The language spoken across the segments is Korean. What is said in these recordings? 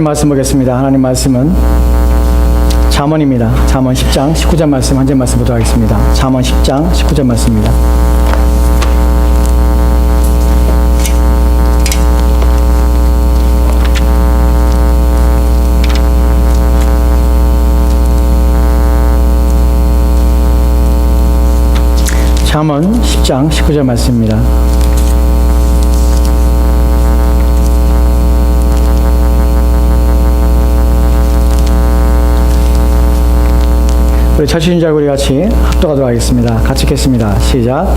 하나님 말씀 보겠습니다. 하나님 말씀은 잠언입니다. 잠언 10장 19절 말씀 한 절 말씀 보도록 하겠습니다. 잠언 10장 19절 말씀입니다. 잠언 10장 19절 말씀입니다. 우리 자취인 줄 알고 우리 같이 합독하도록 하겠습니다. 같이 읽겠습니다. 시작.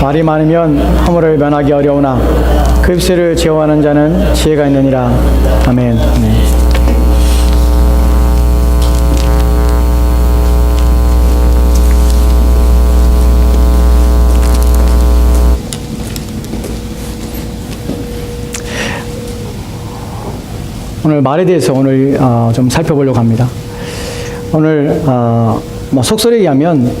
말이 많으면 허물을 면하기 어려우나 그 입술을 제어하는 자는 지혜가 있느니라. 아멘. 네. 오늘 말에 대해서 오늘 좀 살펴보려고 합니다. 오늘 속설에 의하면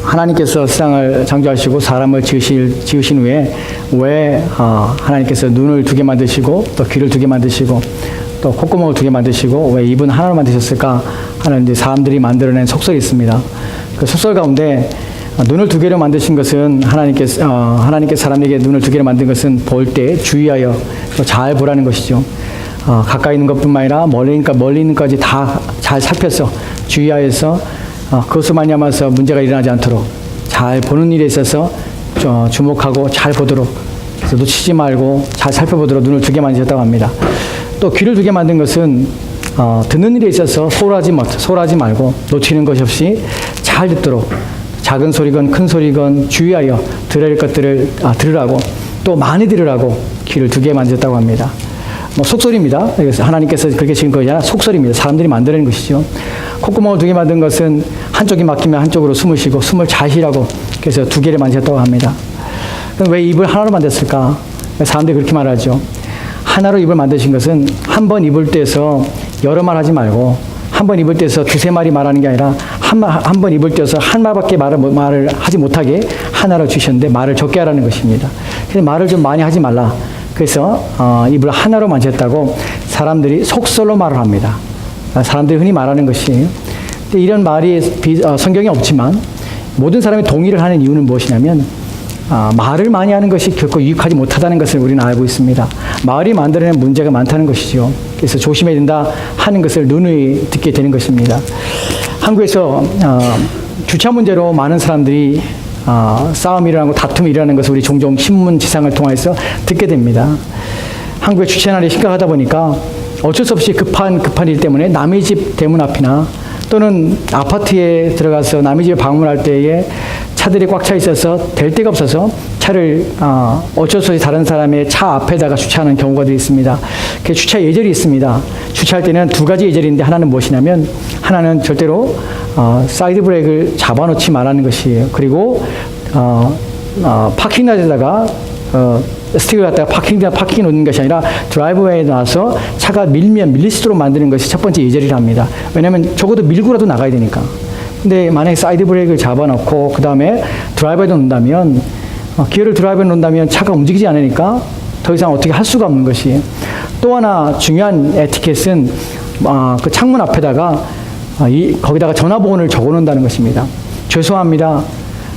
하나님께서 세상을 창조하시고 사람을 지으신 후에 왜 하나님께서 눈을 두 개 만드시고 또 귀를 두 개 만드시고 또 콧구멍을 두 개 만드시고 왜 입은 하나로 만드셨을까 하는 이제 사람들이 만들어낸 속설이 있습니다. 그 속설 가운데 눈을 두 개로 만드신 것은 하나님께 사람에게 눈을 두 개로 만든 것은 볼 때 주의하여 잘 보라는 것이죠. 가까이 있는 것뿐만 아니라 멀리 있는 것까지 다 잘 살펴서 주의하여서 그것을 말미암아서 문제가 일어나지 않도록 잘 보는 일에 있어서 주목하고 잘 보도록 그래서 놓치지 말고 잘 살펴보도록 눈을 두 개 만드셨다고 합니다. 또 귀를 두 개 만든 것은 듣는 일에 있어서 소홀하지 말고 놓치는 것이 없이 잘 듣도록 작은 소리건 큰 소리건 주의하여 들어야 할 것들을 들으라고 또 많이 들으라고 귀를 두 개 만드셨다고 합니다. 속설입니다. 하나님께서 그렇게 지은 것이 아니라 속설입니다. 사람들이 만들어낸 것이죠. 콧구멍을 두 개 만든 것은 한쪽이 막히면 한쪽으로 숨을 쉬고 숨을 잘 쉬라고 그래서 두 개를 만드셨다고 합니다. 그럼 왜 입을 하나로 만들었을까? 사람들이 그렇게 말하죠. 하나로 입을 만드신 것은 한 번 입을 때에서 여러 말 하지 말고 한 번 입을 때에서 두세 마리 말하는 게 아니라 한 번 입을 때에서 한 말밖에 말을 하지 못하게 하나로 주셨는데 말을 적게 하라는 것입니다. 그래서 말을 좀 많이 하지 말라. 그래서 입을 하나로 만졌다고 사람들이 속설로 말을 합니다. 사람들이 흔히 말하는 것이 이런 말이 성경에 없지만 모든 사람이 동의를 하는 이유는 무엇이냐면 말을 많이 하는 것이 결코 유익하지 못하다는 것을 우리는 알고 있습니다. 말이 만들어내는 문제가 많다는 것이죠. 그래서 조심해야 된다 하는 것을 누누이 듣게 되는 것입니다. 한국에서 주차 문제로 많은 사람들이 싸움이 일어나고 다툼이 일어나는 것을 우리 종종 신문 지상을 통해서 듣게 됩니다. 한국의 주차난이 심각하다 보니까 어쩔 수 없이 급한 일 때문에 남의 집 대문 앞이나 또는 아파트에 들어가서 남의 집에 방문할 때에 차들이 꽉 차 있어서 될 데가 없어서 차를 어쩔 수 없이 다른 사람의 차 앞에다가 주차하는 경우가 있습니다. 그 주차 예절이 있습니다. 주차할 때는 두 가지 예절인데 하나는 무엇이냐면 하나는 절대로 사이드 브레이크를 잡아놓지 말라는 것이에요. 그리고 파킹라지에다가 스틱을 갖다가 파킹에 놓는 것이 아니라 드라이브웨이에 나와서 차가 밀릴 수 있도록 만드는 것이 첫 번째 예절이랍니다. 왜냐하면 적어도 밀고라도 나가야 되니까. 근데 만약에 사이드 브레이크를 잡아놓고 그 다음에 드라이버에 놓는다면 기어를 드라이버에 놓는다면 차가 움직이지 않으니까 더 이상 어떻게 할 수가 없는 것이에요. 또 하나 중요한 에티켓은 그 창문 앞에다가 거기다가 전화번호를 적어놓는다는 것입니다. 죄송합니다.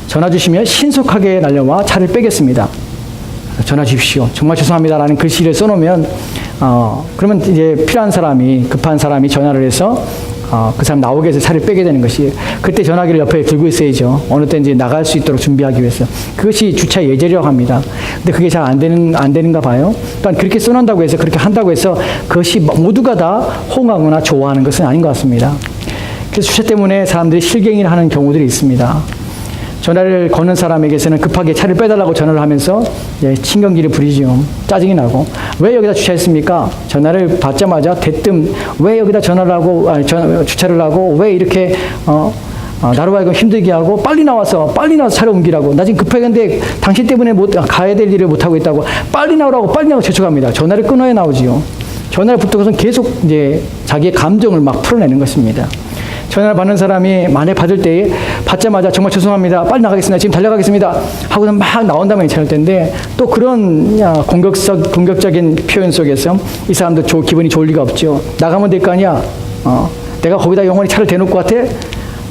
전화 주시면 신속하게 날려와 차를 빼겠습니다. 전화 주십시오. 정말 죄송합니다라는 글씨를 써놓으면 그러면 이제 필요한 사람이 급한 사람이 전화를 해서 그 사람 나오게 해서 차를 빼게 되는 것이에요. 그때 전화기를 옆에 들고 있어야죠. 어느 때 이제 나갈 수 있도록 준비하기 위해서. 그것이 주차 예절이라고 합니다. 근데 그게 잘 안 되는가 봐요. 그러니까 그렇게 써놓는다고 해서 그렇게 한다고 해서 그것이 모두가 다 호응하거나 좋아하는 것은 아닌 것 같습니다. 그래서 주차 때문에 사람들이 실갱이를 하는 경우들이 있습니다. 전화를 거는 사람에게서는 급하게 차를 빼달라고 전화를 하면서 신경질을 부리죠. 짜증이 나고 왜 여기다 주차했습니까? 전화를 받자마자 대뜸 왜 여기다 주차를 하고 왜 이렇게 나로 하여금 힘들게 하고 빨리 나와서 차를 옮기라고 나 지금 급하겠는데 당신 때문에 가야 될 일을 못하고 있다고 빨리 나오라고 재촉합니다. 전화를 끊어야 나오지요. 전화를 붙들고서 계속 이제 자기의 감정을 막 풀어내는 것입니다. 전화를 받는 사람이 만에 받을 때에 받자마자 정말 죄송합니다. 빨리 나가겠습니다. 지금 달려가겠습니다. 하고는 막 나온다면 괜찮을 텐데 또 그런 공격적인 표현 속에서 이 사람도 기분이 좋을 리가 없죠. 나가면 될 거 아니야. 내가 거기다 영원히 차를 대놓을 것 같아?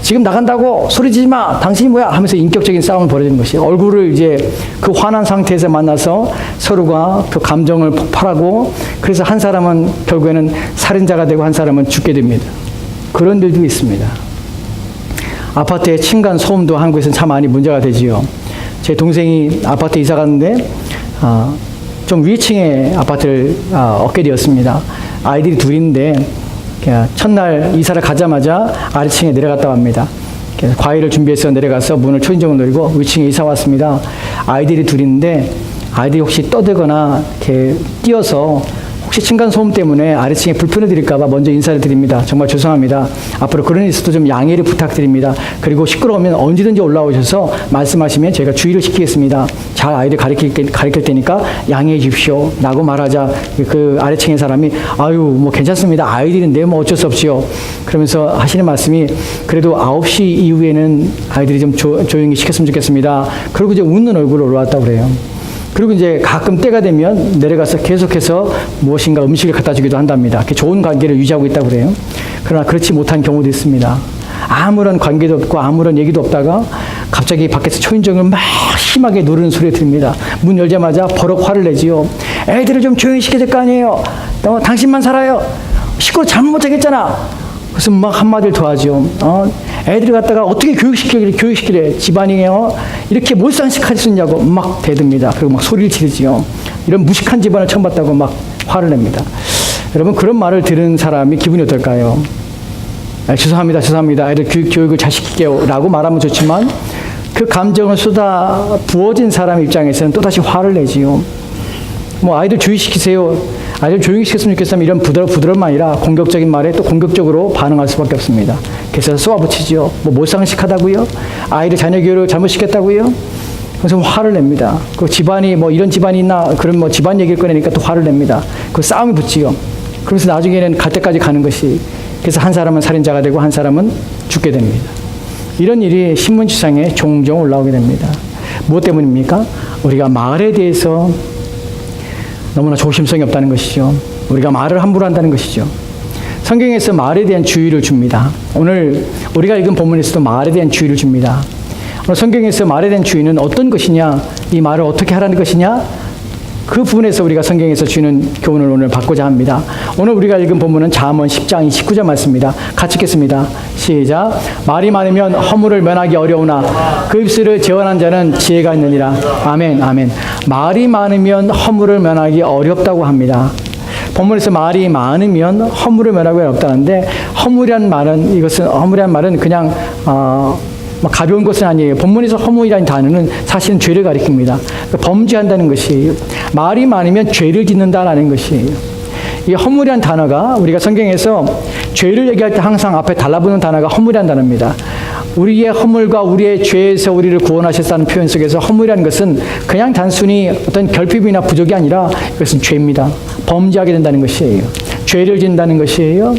지금 나간다고 소리 지지 마. 당신이 뭐야? 하면서 인격적인 싸움을 벌여지는 것이에요. 얼굴을 이제 그 화난 상태에서 만나서 서로가 그 감정을 폭발하고 그래서 한 사람은 결국에는 살인자가 되고 한 사람은 죽게 됩니다. 그런 일도 있습니다. 아파트에 층간 소음도 한국에서는 참 많이 문제가 되지요. 제 동생이 아파트에 이사 갔는데 좀 위층의 아파트를 얻게 되었습니다. 아이들이 둘인데 첫날 이사를 가자마자 아래층에 내려갔다 합니다. 과일을 준비해서 내려가서 문을 초인종을 누르고 위층에 이사 왔습니다. 아이들이 둘인데 아이들이 혹시 떠들거나 이렇게 뛰어서 혹시 층간소음 때문에 아래층에 불편을 드릴까 봐 먼저 인사를 드립니다. 정말 죄송합니다. 앞으로 그런 일 있어도 좀 양해를 부탁드립니다. 그리고 시끄러우면 언제든지 올라오셔서 말씀하시면 저희가 주의를 시키겠습니다. 잘 아이를 가르칠 테니까 양해해 주십시오. 라고 말하자 그 아래층의 사람이 아유 뭐 괜찮습니다. 아이들인데 뭐 어쩔 수 없지요. 그러면서 하시는 말씀이 그래도 9시 이후에는 아이들이 좀 조용히 시켰으면 좋겠습니다. 그리고 이제 웃는 얼굴로 올라왔다고 그래요. 그리고 이제 가끔 때가 되면 내려가서 계속해서 무엇인가 음식을 갖다 주기도 한답니다. 이렇게 좋은 관계를 유지하고 있다고 그래요. 그러나 그렇지 못한 경우도 있습니다. 아무런 관계도 없고 아무런 얘기도 없다가 갑자기 밖에서 초인종을 막 심하게 누르는 소리가 들립니다. 문 열자마자 버럭 화를 내지요. 애들을 좀 조용히 시켜야 될 거 아니에요. 당신만 살아요. 시끄러워 잠 못 자겠잖아. 그래서 막 한마디를 더 하죠. 애들을 갖다가 어떻게 교육시키래. 집안이 이렇게 몰상식 할 수 있냐고 막 대듭니다. 그리고 막 소리를 지르지요. 이런 무식한 집안을 처음 봤다고 막 화를 냅니다. 여러분 그런 말을 들은 사람이 기분이 어떨까요? 죄송합니다. 애들 교육을 잘 시킬게요. 라고 말하면 좋지만 그 감정을 쏟아 부어진 사람 입장에서는 또다시 화를 내지요. 뭐 아이들 주의시키세요. 아이들 조용히 시켰으면 좋겠으면 이런 부드러움만 아니라 공격적인 말에 또 공격적으로 반응할 수밖에 없습니다. 그래서 쏘아붙이죠. 뭐 몰상식하다고요? 아이를 자녀 교육을 잘못시켰다고요? 그래서 화를 냅니다. 그 집안이 뭐 이런 집안이 있나 그런 뭐 집안 얘기를 꺼내니까 또 화를 냅니다. 그 싸움이 붙지요. 그래서 나중에는 갈 때까지 가는 것이 그래서 한 사람은 살인자가 되고 한 사람은 죽게 됩니다. 이런 일이 신문지상에 종종 올라오게 됩니다. 무엇 때문입니까? 우리가 말에 대해서 너무나 조심성이 없다는 것이죠. 우리가 말을 함부로 한다는 것이죠. 성경에서 말에 대한 주의를 줍니다. 오늘 우리가 읽은 본문에서도 말에 대한 주의를 줍니다. 오늘 성경에서 말에 대한 주의는 어떤 것이냐, 이 말을 어떻게 하라는 것이냐, 그 부분에서 우리가 성경에서 주는 교훈을 오늘 받고자 합니다. 오늘 우리가 읽은 본문은 잠언 10장 29절 말씀입니다. 같이 읽겠습니다. 시작. 말이 많으면 허물을 면하기 어려우나 그 입술을 제어하는 자는 지혜가 있느니라. 아멘, 아멘. 말이 많으면 허물을 면하기 어렵다고 합니다. 본문에서 말이 많으면 허물을 면하기 어렵다는데 허물이란 말은 그냥 가벼운 것은 아니에요. 본문에서 허물이라는 단어는 사실은 죄를 가리킵니다. 범죄한다는 것이에요. 말이 많으면 죄를 짓는다라는 것이에요. 이 허물이라는 단어가 우리가 성경에서 죄를 얘기할 때 항상 앞에 달라붙는 단어가 허물이라는 단어입니다. 우리의 허물과 우리의 죄에서 우리를 구원하셨다는 표현 속에서 허물이라는 것은 그냥 단순히 어떤 결핍이나 부족이 아니라 이것은 죄입니다. 범죄하게 된다는 것이에요. 죄를 짓는다는 것이에요.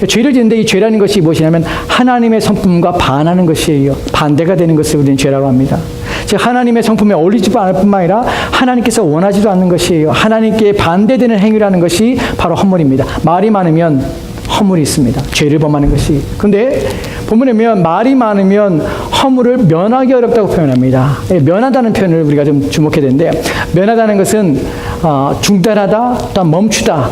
죄를 짓는데 이 죄라는 것이 무엇이냐면 하나님의 성품과 반하는 것이에요. 반대가 되는 것을 우리는 죄라고 합니다. 즉 하나님의 성품에 어울리지 않을 뿐만 아니라 하나님께서 원하지도 않는 것이에요. 하나님께 반대되는 행위라는 것이 바로 허물입니다. 말이 많으면 허물이 있습니다. 죄를 범하는 것이. 그런데 본문에 보면 말이 많으면 허물을 면하기 어렵다고 표현합니다. 면하다는 표현을 우리가 좀 주목해야 되는데 면하다는 것은 중단하다, 또한 멈추다,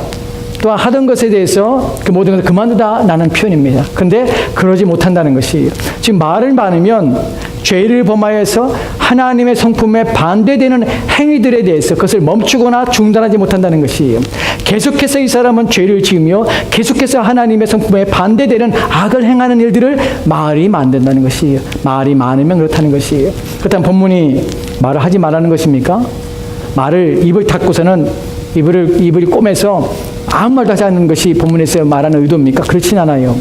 또한 하던 것에 대해서 그 모든 것을 그만두다라는 표현입니다. 그런데 그러지 못한다는 것이 지금 말을 많으면 죄를 범하여서 하나님의 성품에 반대되는 행위들에 대해서 그것을 멈추거나 중단하지 못한다는 것이에요. 계속해서 이 사람은 죄를 지으며 계속해서 하나님의 성품에 반대되는 악을 행하는 일들을 말이 만든다는 것이에요. 말이 많으면 그렇다는 것이에요. 그렇다면 본문이 말을 하지 말라는 것입니까? 말을 입을 닫고서는 입을 꼬매서 아무 말도 하지 않는 것이 본문에서 말하는 의도입니까? 그렇진 않아요.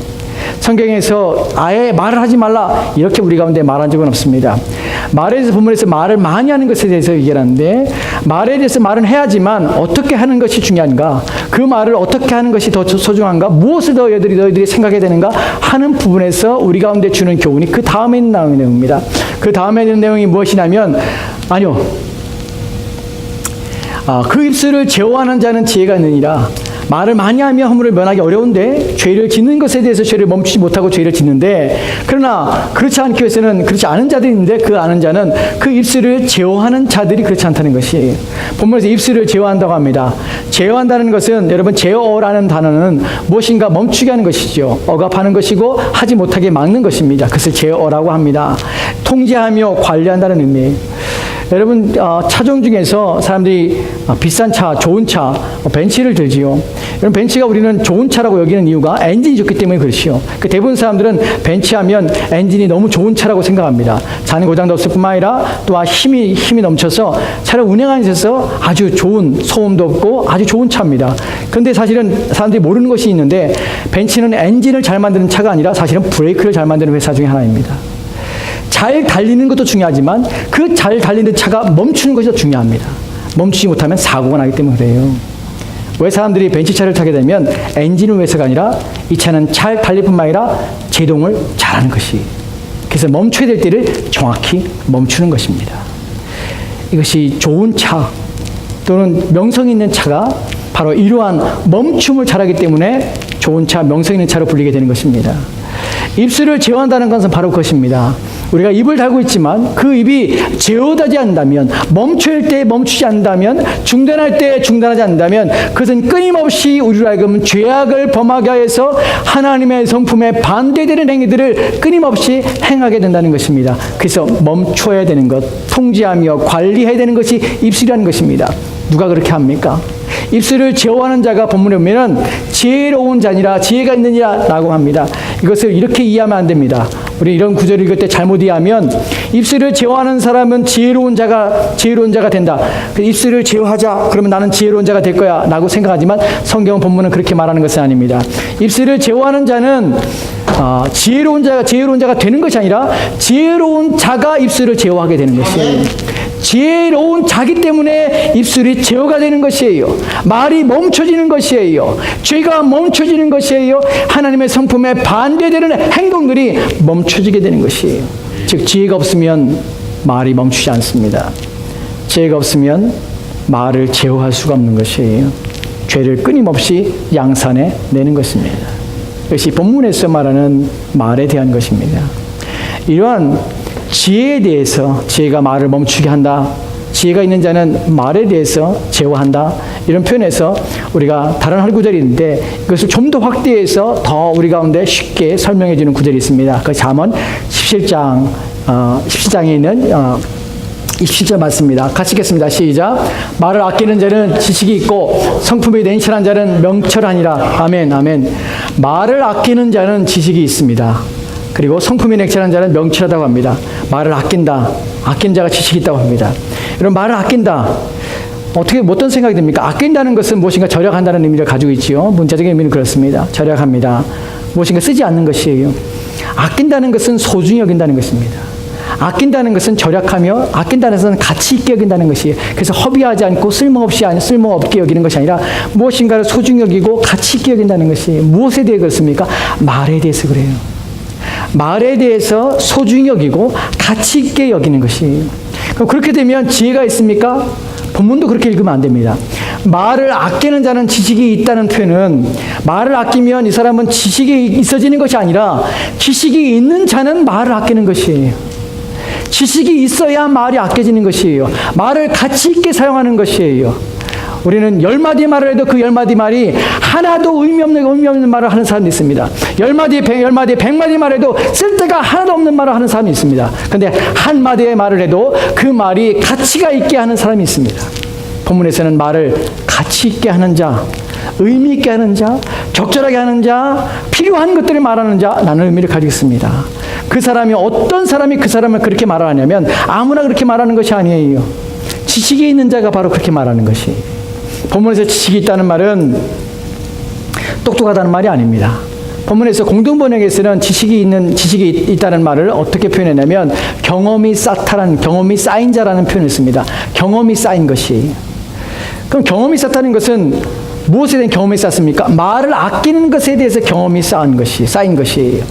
성경에서 아예 말을 하지 말라 이렇게 우리 가운데 말한 적은 없습니다. 말에 대해서 본문에서 말을 많이 하는 것에 대해서 얘기하는데 말에 대해서 말은 해야지만 어떻게 하는 것이 중요한가? 그 그 말을 어떻게 하는 것이 더 소중한가? 무엇을 더 너희들이 생각해야 되는가? 하는 부분에서 우리 가운데 주는 교훈이 그 다음에 있는 내용입니다. 그 다음에 있는 내용이 무엇이냐면, 아니요. 그 입술을 제어하는 자는 지혜가 있느니라. 말을 많이 하며 허물을 면하기 어려운데 죄를 짓는 것에 대해서 죄를 멈추지 못하고 죄를 짓는데, 그러나 그렇지 않기 위해서는 그렇지 않은 자들이 있는데 그 아는 자는 그 입술을 제어하는 자들이 그렇지 않다는 것이에요. 본문에서 입술을 제어한다고 합니다. 제어한다는 것은, 여러분, 제어라는 단어는 무엇인가 멈추게 하는 것이죠. 억압하는 것이고 하지 못하게 막는 것입니다. 그것을 제어라고 합니다. 통제하며 관리한다는 의미예요. 여러분, 차종 중에서 사람들이 비싼 차, 좋은 차, 벤츠를 들지요. 여러분, 벤츠가 우리는 좋은 차라고 여기는 이유가 엔진이 좋기 때문에 그렇지요. 대부분 사람들은 벤츠하면 엔진이 너무 좋은 차라고 생각합니다. 잔 고장도 없을 뿐만 아니라 또한 힘이 넘쳐서 차를 운행하는 데 있어서 아주 좋은, 소음도 없고 아주 좋은 차입니다. 그런데 사실은 사람들이 모르는 것이 있는데, 벤츠는 엔진을 잘 만드는 차가 아니라 사실은 브레이크를 잘 만드는 회사 중에 하나입니다. 잘 달리는 것도 중요하지만 그 잘 달리는 차가 멈추는 것이 더 중요합니다. 멈추지 못하면 사고가 나기 때문에 그래요. 왜 사람들이 벤츠차를 타게 되면 엔진을 위해서가 아니라 이 차는 잘 달릴 뿐만 아니라 제동을 잘하는 것이, 그래서 멈춰야 될 때를 정확히 멈추는 것입니다. 이것이 좋은 차 또는 명성 있는 차가 바로 이러한 멈춤을 잘하기 때문에 좋은 차, 명성 있는 차로 불리게 되는 것입니다. 입술을 제어한다는 것은 바로 그것입니다. 우리가 입을 달고 있지만 그 입이 제어하지 않는다면, 멈출 때 멈추지 않는다면, 중단할 때 중단하지 않는다면, 그것은 끊임없이 우리로 하여금 죄악을 범하게 해서 하나님의 성품에 반대되는 행위들을 끊임없이 행하게 된다는 것입니다. 그래서 멈춰야 되는 것, 통제하며 관리해야 되는 것이 입술이라는 것입니다. 누가 그렇게 합니까? 입술을 제어하는 자가 본문에 보면 지혜로운 자니라, 지혜가 있느니라 라고 합니다. 이것을 이렇게 이해하면 안 됩니다. 우리 이런 구절을 읽을 때 잘못 이해하면, 입술을 제어하는 사람은 지혜로운 자가 된다. 입술을 제어하자, 그러면 나는 지혜로운 자가 될 거야 라고 생각하지만 성경 본문은 그렇게 말하는 것은 아닙니다. 입술을 제어하는 자는 지혜로운 자가 되는 것이 아니라 지혜로운 자가 입술을 제어하게 되는 것이에요. 지혜로운 자기 때문에 입술이 제어가 되는 것이에요. 말이 멈춰지는 것이에요. 죄가 멈춰지는 것이에요. 하나님의 성품에 반대되는 행동들이 멈춰지게 되는 것이에요. 즉, 지혜가 없으면 말이 멈추지 않습니다. 지혜가 없으면 말을 제어할 수가 없는 것이에요. 죄를 끊임없이 양산해 내는 것입니다. 이것이 본문에서 말하는 말에 대한 것입니다. 이러한 지혜에 대해서, 지혜가 말을 멈추게 한다, 지혜가 있는 자는 말에 대해서 제어한다, 이런 표현에서 우리가 다른 한 구절이 있는데 이것을 좀 더 확대해서 더 우리 가운데 쉽게 설명해 주는 구절이 있습니다. 그 잠언 17장에 있는 27절 맞습니다. 같이 읽겠습니다. 시작. 말을 아끼는 자는 지식이 있고 성품이 냉철한 자는 명철하니라. 아멘, 아멘. 말을 아끼는 자는 지식이 있습니다. 그리고 성품이 냉철한 자는 명철하다고 합니다. 말을 아낀다. 아낀 자가 지식이 있다고 합니다. 여러분, 말을 아낀다. 어떤 생각이 듭니까? 아낀다는 것은 무엇인가 절약한다는 의미를 가지고 있지요. 문자적인 의미는 그렇습니다. 절약합니다. 무엇인가 쓰지 않는 것이에요. 아낀다는 것은 소중히 여긴다는 것입니다. 아낀다는 것은 절약하며, 아낀다는 것은 가치 있게 여긴다는 것이에요. 그래서 허비하지 않고 쓸모없게 여기는 것이 아니라 무엇인가를 소중히 여기고 가치 있게 여긴다는 것이에요. 무엇에 대해 그렇습니까? 말에 대해서 그래요. 말에 대해서 소중히 여기고 가치 있게 여기는 것이에요. 그럼 그렇게 되면 지혜가 있습니까? 본문도 그렇게 읽으면 안 됩니다. 말을 아끼는 자는 지식이 있다는 표현은, 말을 아끼면 이 사람은 지식이 있어지는 것이 아니라 지식이 있는 자는 말을 아끼는 것이에요. 지식이 있어야 말이 아껴지는 것이에요. 말을 가치 있게 사용하는 것이에요. 우리는 10마디 말을 해도 그 10마디 말이 하나도 의미 없는 말을 하는 사람이 있습니다. 10마디, 100마디 말해도 쓸데가 하나도 없는 말을 하는 사람이 있습니다. 그런데 한마디의 말을 해도 그 말이 가치가 있게 하는 사람이 있습니다. 본문에서는 말을 가치 있게 하는 자, 의미 있게 하는 자, 적절하게 하는 자, 필요한 것들을 말하는 자, 라는 의미를 가지고 있습니다. 그 사람이, 어떤 사람이 그 사람을 그렇게 말하냐면 아무나 그렇게 말하는 것이 아니에요. 지식이 있는 자가 바로 그렇게 말하는 것이에요. 본문에서 지식이 있다는 말은 똑똑하다는 말이 아닙니다. 본문에서 공동번역에서는 지식이 있다는 말을 어떻게 표현했냐면 경험이 쌓인 자라는 표현을 씁니다. 경험이 쌓인 것이. 그럼 경험이 쌓다는 것은 무엇에 대한 경험이 쌓습니까? 말을 아끼는 것에 대해서 경험이 쌓인 것이에요.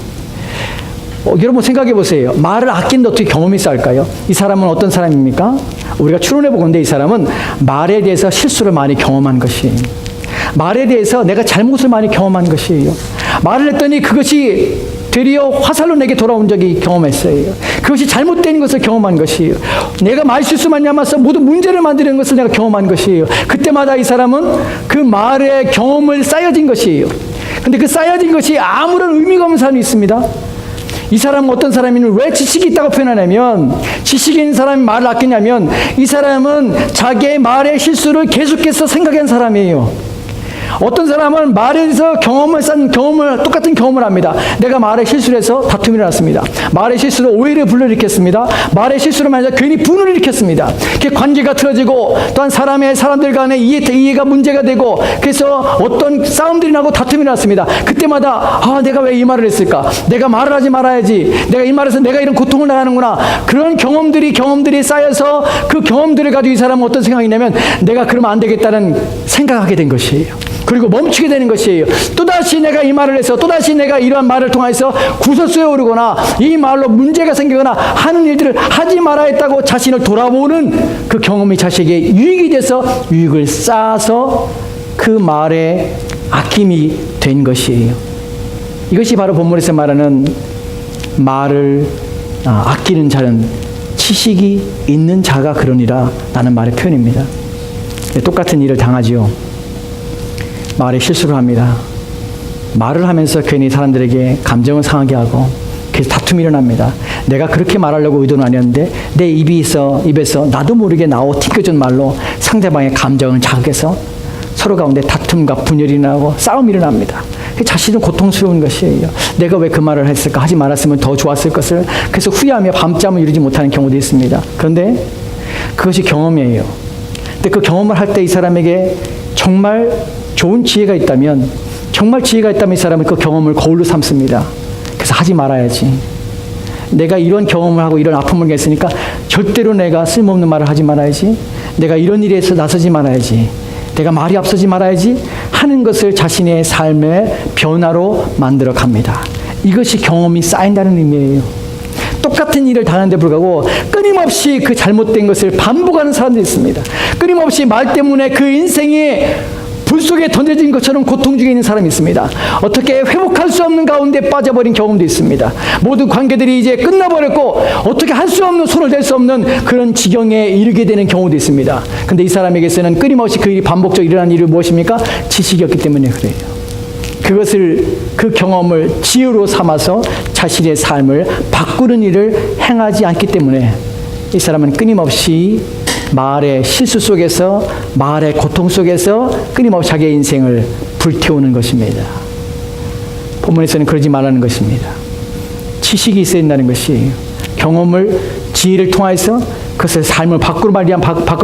여러분 생각해 보세요. 말을 아끼는데 어떻게 경험이 쌓을까요? 이 사람은 어떤 사람입니까? 우리가 추론해 보건대 이 사람은 말에 대해서 실수를 많이 경험한 것이에요. 말에 대해서 내가 잘못을 많이 경험한 것이에요. 말을 했더니 그것이 되려 화살로 내게 돌아온 적이 경험했어요. 그것이 잘못된 것을 경험한 것이에요. 내가 말실수만 남아서 모든 문제를 만드는 것을 내가 경험한 것이에요. 그때마다 이 사람은 그 말의 경험을 쌓여진 것이에요. 근데 그 쌓여진 것이 아무런 의미가 없는 사람이 있습니다. 이 사람은 어떤 사람이냐면 왜 지식이 있다고 표현하냐면 지식이 있는 사람이 말을 아끼냐면 이 사람은 자기의 말의 실수를 계속해서 생각한 사람이에요. 어떤 사람은 말에 대해서 똑같은 경험을 합니다. 내가 말에 실수를 해서 다툼이 일어났습니다. 말의 실수로 오해를 불러일으켰습니다. 말의 실수로 말해서 괜히 분을 일으켰습니다. 관계가 틀어지고 또한 사람들 간의 이해가 문제가 되고 그래서 어떤 싸움들이 나고 다툼이 일어났습니다. 그때마다 내가 왜 이 말을 했을까? 내가 말을 하지 말아야지. 내가 이 말을 해서 내가 이런 고통을 당하는구나. 그런 경험들이 쌓여서 그 경험들을 가지고 이 사람은 어떤 생각이냐면 내가 그러면 안 되겠다는 생각하게 된 것이에요. 그리고 멈추게 되는 것이에요. 또다시 내가 이 말을 해서 또다시 내가 이러한 말을 통해서 구설수에 오르거나 이 말로 문제가 생기거나 하는 일들을 하지 말아야 했다고 자신을 돌아보는 그 경험이 자식에게 유익이 돼서 유익을 쌓아서 그 말에 아낌이 된 것이에요. 이것이 바로 본문에서 말하는 말을 아끼는 자는 지식이 있는 자가 그러니라 라는 말의 표현입니다. 똑같은 일을 당하지요. 말에 실수를 합니다. 말을 하면서 괜히 사람들에게 감정을 상하게 하고 그래서 다툼이 일어납니다. 내가 그렇게 말하려고 의도는 아니었는데 내 입에서 나도 모르게 튕겨진 말로 상대방의 감정을 자극해서 서로 가운데 다툼과 분열이 나고 싸움이 일어납니다. 자신은 고통스러운 것이에요. 내가 왜 그 말을 했을까? 하지 말았으면 더 좋았을 것을. 그래서 후회하며 밤잠을 이루지 못하는 경우도 있습니다. 그런데 그것이 경험이에요. 근데 그 경험을 할 때 이 사람에게 정말 좋은 지혜가 있다면 이 사람은 그 경험을 거울로 삼습니다. 그래서 하지 말아야지. 내가 이런 경험을 하고 이런 아픔을 겪으니까 절대로 내가 쓸모없는 말을 하지 말아야지. 내가 이런 일에서 나서지 말아야지. 내가 말이 앞서지 말아야지 하는 것을 자신의 삶의 변화로 만들어 갑니다. 이것이 경험이 쌓인다는 의미예요. 똑같은 일을 당하는데 불구하고 끊임없이 그 잘못된 것을 반복하는 사람들이 있습니다. 끊임없이 말 때문에 그 인생이 불 속에 던져진 것처럼 고통 중에 있는 사람이 있습니다. 어떻게 회복할 수 없는 가운데 빠져버린 경험도 있습니다. 모든 관계들이 이제 끝나버렸고 어떻게 할 수 없는 손을 댈 수 없는 그런 지경에 이르게 되는 경우도 있습니다. 근데 이 사람에게서는 끊임없이 그 일이 반복적으로 일어나는 일이 무엇입니까? 지식이었기 때문에 그래요. 그 경험을 지혜로 삼아서 자신의 삶을 바꾸는 일을 행하지 않기 때문에 이 사람은 끊임없이 말의 실수 속에서 말의 고통 속에서 끊임없이 자기의 인생을 불태우는 것입니다. 본문에서는 그러지 말라는 것입니다. 지식이 있어야 된다는 것이 경험을 지혜를 통해서 그것을 삶을 바꾸고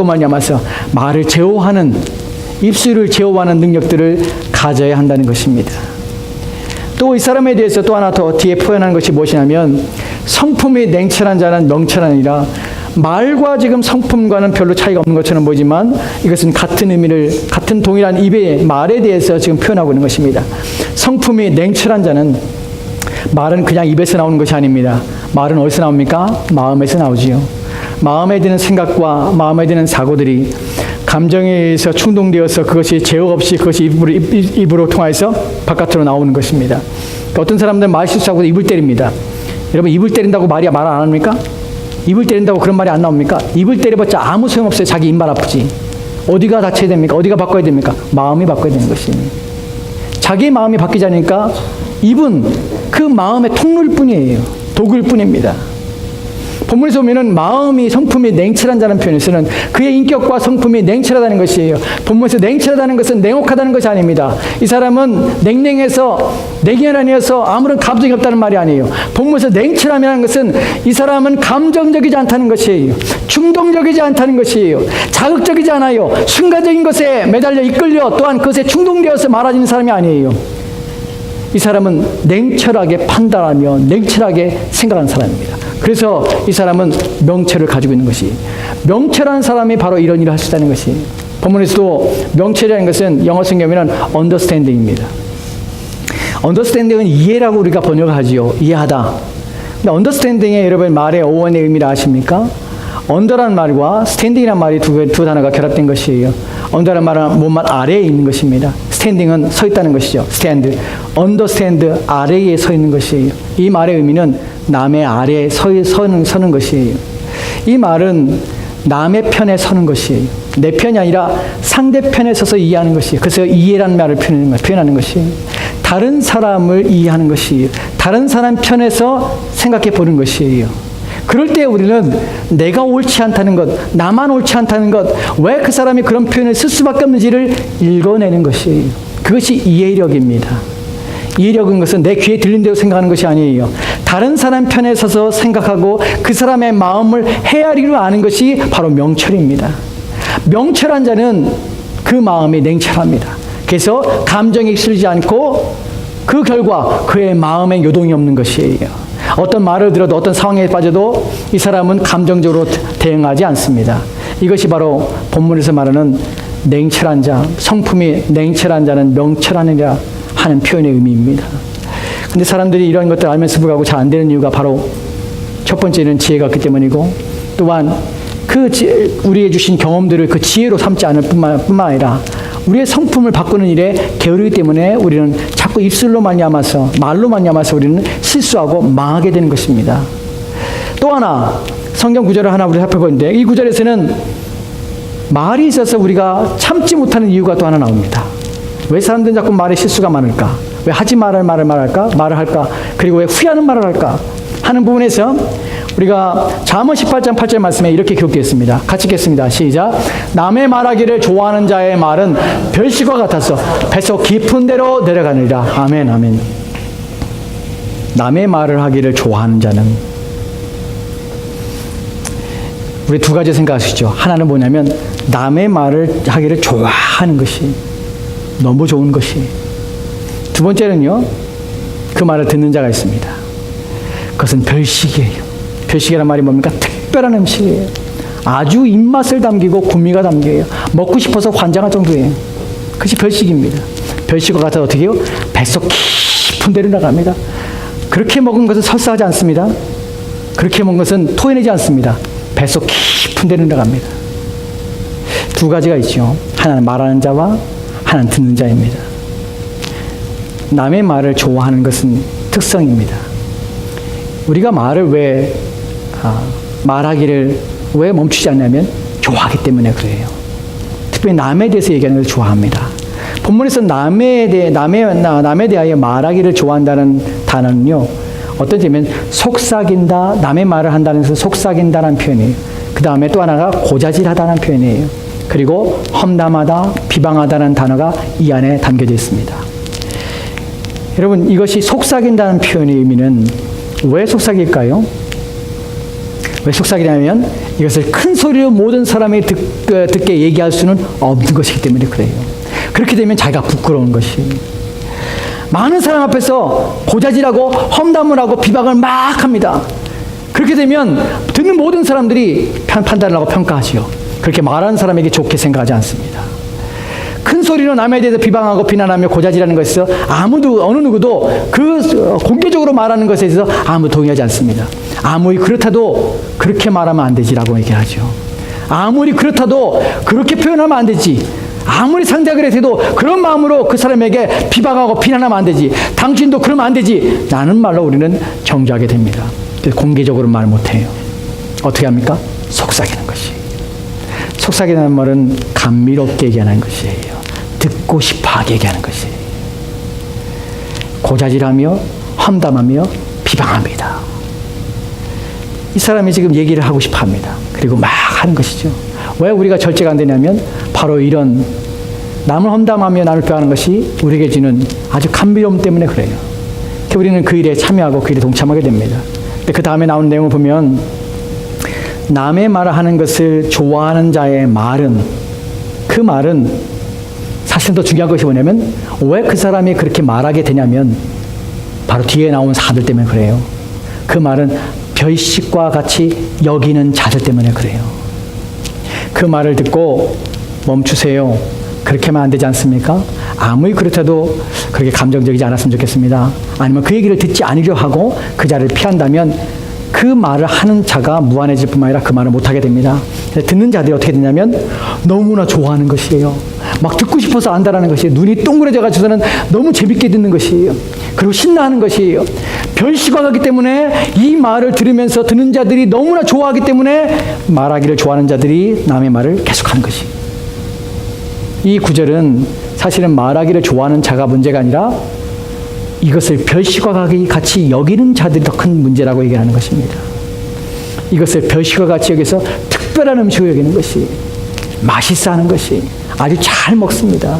말미암아서 말을 제어하는 입술을 제어하는 능력들을 가져야 한다는 것입니다. 또 이 사람에 대해서 또 하나 더 뒤에 표현하는 것이 무엇이냐면 성품이 냉철한 자는 명철하니라. 말과 지금 성품과는 별로 차이가 없는 것처럼 보이지만 이것은 같은 동일한 입의 말에 대해서 지금 표현하고 있는 것입니다. 성품이 냉철한 자는 말은 그냥 입에서 나오는 것이 아닙니다. 말은 어디서 나옵니까? 마음에서 나오지요. 마음에 드는 생각과 마음에 드는 사고들이 감정에 의해서 충동되어서 그것이 제어 없이 그것이 입으로 통해서 바깥으로 나오는 것입니다. 어떤 사람들은 말 실수하고 입을 때립니다. 여러분 입을 때린다고 말 안 합니까? 입을 때린다고 그런 말이 안 나옵니까? 입을 때려봤자 아무 소용없어요. 자기 입만 아프지. 어디가 다쳐야 됩니까? 어디가 바꿔야 됩니까? 마음이 바꿔야 되는 것입니다. 자기 마음이 바뀌지 않으니까 입은 그 마음의 통로일 뿐이에요. 도구일 뿐입니다. 본문에서 보면은 마음이 성품이 냉철한다는 표현에서는 그의 인격과 성품이 냉철하다는 것이에요. 본문에서 냉철하다는 것은 냉혹하다는 것이 아닙니다. 이 사람은 냉혈아니어서 아무런 감정이 없다는 말이 아니에요. 본문에서 냉철함이라는 것은 이 사람은 감정적이지 않다는 것이에요. 충동적이지 않다는 것이에요. 자극적이지 않아요. 순간적인 것에 매달려 이끌려 또한 그것에 충동되어서 말하는 사람이 아니에요. 이 사람은 냉철하게 판단하며 냉철하게 생각하는 사람입니다. 그래서 이 사람은 명철을 가지고 있는 것이, 명철한 사람이 바로 이런 일을 할 수 있다는 것이 본문에서도 명철이라는 것은 영어 성경에는 understanding입니다. understanding은 이해라고 우리가 번역하지요. 이해하다. 근데 understanding의 여러분 말의 어원의 의미를 아십니까? under란 말과 standing이란 말이 두 단어가 결합된 것이에요. under란 말은 몸만 아래에 있는 것입니다. standing은 서 있다는 것이죠. stand, understand, 아래에 서 있는 것이에요. 이 말의 의미는 남의 아래에 서는 것이에요. 이 말은 남의 편에 서는 것이에요. 내 편이 아니라 상대편에 서서 이해하는 것이에요. 그래서 이해라는 말을 표현하는 것이에요. 다른 사람을 이해하는 것이에요. 다른 사람 편에서 생각해 보는 것이에요. 그럴 때 우리는 내가 옳지 않다는 것, 나만 옳지 않다는 것, 왜 그 사람이 그런 표현을 쓸 수밖에 없는지를 읽어내는 것이에요. 그것이 이해력입니다. 이해력은 것은 내 귀에 들린 대로 생각하는 것이 아니에요. 다른 사람 편에 서서 생각하고 그 사람의 마음을 헤아리려 아는 것이 바로 명철입니다. 명철한 자는 그 마음이 냉철합니다. 그래서 감정에 실리지 않고 그 결과 그의 마음에 요동이 없는 것이에요. 어떤 말을 들어도 어떤 상황에 빠져도 이 사람은 감정적으로 대응하지 않습니다. 이것이 바로 본문에서 말하는 냉철한 자, 성품이 냉철한 자는 명철하느니라 하는 표현의 의미입니다. 근데 사람들이 이런 것들 알면서 불구하고 잘 안 되는 이유가 바로 첫 번째는 지혜가 없기 때문이고, 또한 우리에게 주신 경험들을 그 지혜로 삼지 않을 뿐만 아니라 우리의 성품을 바꾸는 일에 게으르기 때문에 우리는 자꾸 입술로 말미암아서, 말로 말미암아서 우리는 실수하고 망하게 되는 것입니다. 또 하나 성경 구절을 하나 우리 살펴보는데, 이 구절에서는 말이 있어서 우리가 참지 못하는 이유가 또 하나 나옵니다. 왜 사람들은 자꾸 말에 실수가 많을까? 왜 하지 말할 말을 말을 할까? 그리고 왜 후회하는 말을 할까? 하는 부분에서 우리가 잠언 18장 8절 말씀에 이렇게 기록되어 있습니다. 같이 읽겠습니다. 시작. 남의 말하기를 좋아하는 자의 말은 별식과 같아서 뱃속 깊은 데로 내려가느니라. 아멘, 아멘. 남의 말을 하기를 좋아하는 자는, 우리 두 가지 생각하시죠. 하나는 뭐냐면 남의 말을 하기를 좋아하는 것이 너무 좋은 것이. 두 번째는요, 그 말을 듣는 자가 있습니다. 그것은 별식이에요. 별식이란 말이 뭡니까? 특별한 음식이에요. 아주 입맛을 담기고 구미가 담겨요. 먹고 싶어서 환장할 정도예요. 그것이 별식입니다. 별식과 같아 어떻게 해요? 뱃속 깊은 데로 나갑니다. 그렇게 먹은 것은 설사하지 않습니다. 그렇게 먹은 것은 토해내지 않습니다. 뱃속 깊은 데로 나갑니다. 두 가지가 있죠. 하나는 말하는 자와 하나는 듣는 자입니다. 남의 말을 좋아하는 것은 특성입니다. 우리가 말을 말하기를 왜 멈추지 않냐면 좋아하기 때문에 그래요. 특별히 남에 대해서 얘기하는 것을 좋아합니다. 본문에서 남에 대하여 말하기를 좋아한다는 단어는요, 어떤 점이면 속삭인다, 남의 말을 한다는 것은 속삭인다는 표현이에요. 그 다음에 또 하나가 고자질하다는 표현이에요. 그리고 험담하다, 비방하다는 단어가 이 안에 담겨져 있습니다. 여러분, 이것이 속삭인다는 표현의 의미는 왜 속삭일까요? 왜 속삭이냐면 이것을 큰 소리로 모든 사람이 듣게 얘기할 수는 없는 것이기 때문에 그래요. 그렇게 되면 자기가 부끄러운 것이. 많은 사람 앞에서 고자질하고 험담을 하고 비방을 막 합니다. 그렇게 되면 듣는 모든 사람들이 판단을 하고 평가하지요. 그렇게 말하는 사람에게 좋게 생각하지 않습니다. 큰 소리로 남에 대해서 비방하고 비난하며 고자질하는 것에서 어느 누구도 그 공개적으로 말하는 것에 대해서 아무 동의하지 않습니다. 아무리 그렇다도 그렇게 말하면 안 되지라고 얘기하죠. 아무리 그렇다도 그렇게 표현하면 안 되지. 아무리 상대가 그래도 그런 마음으로 그 사람에게 비방하고 비난하면 안 되지. 당신도 그러면 안 되지. 라는 말로 우리는 정죄하게 됩니다. 그래서 공개적으로 말 못해요. 어떻게 합니까? 속삭이는 것이. 속삭이는 말은 감미롭게 얘기하는 것이에요. 듣고 싶어하게 얘기하는 것이에요. 고자질하며 험담하며 비방합니다. 이 사람이 지금 얘기를 하고 싶어 합니다. 그리고 막 하는 것이죠. 왜 우리가 절제가 안 되냐면 바로 이런 남을 험담하며 남을 비방하는 것이 우리에게 주는 아주 감미로움 때문에 그래요. 우리는 그 일에 참여하고 그 일에 동참하게 됩니다. 근데 그 다음에 나오는 내용을 보면 남의 말을 하는 것을 좋아하는 자의 말은, 그 말은 사실 더 중요한 것이 뭐냐면 왜 그 사람이 그렇게 말하게 되냐면 바로 뒤에 나온 사들 때문에 그래요. 그 말은 별식과 같이 여기는 자들 때문에 그래요. 그 말을 듣고 멈추세요. 그렇게 하면 안 되지 않습니까? 아무리 그렇다도 그렇게 감정적이지 않았으면 좋겠습니다. 아니면 그 얘기를 듣지 않으려 하고 그 자리를 피한다면 그 말을 하는 자가 무한해질 뿐만 아니라 그 말을 못하게 됩니다. 듣는 자들이 어떻게 되냐면 너무나 좋아하는 것이에요. 막 듣고 싶어서 안다라는 것이에요. 눈이 동그래져가지고서는 너무 재밌게 듣는 것이에요. 그리고 신나하는 것이에요. 별시각하기 때문에 이 말을 들으면서 듣는 자들이 너무나 좋아하기 때문에 말하기를 좋아하는 자들이 남의 말을 계속하는 것이에요. 이 구절은 사실은 말하기를 좋아하는 자가 문제가 아니라 이것을 별시각하기 같이 여기는 자들이 더 큰 문제라고 얘기하는 것입니다. 이것을 별시각 같이 여기서 특별한 음식을 여기는 것이, 맛있어 하는 것이, 아주 잘 먹습니다.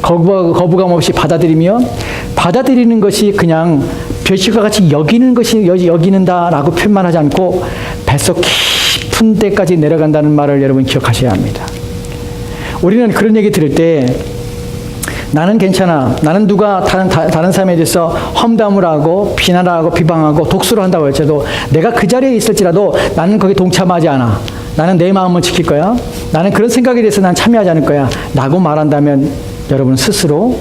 거부감 없이 받아들이는 것이 그냥 별시각 같이 여기는 것이 여기는다라고 표현만 하지 않고 뱃속 깊은 데까지 내려간다는 말을 여러분 기억하셔야 합니다. 우리는 그런 얘기 들을 때 나는 괜찮아. 나는 누가 다른 사람에 대해서 험담을 하고 비난하고 비방하고 독수를 한다고 할지라도 내가 그 자리에 있을지라도 나는 거기에 동참하지 않아. 나는 내 마음을 지킬 거야. 나는 그런 생각에 대해서 난 참여하지 않을 거야. 라고 말한다면 여러분 스스로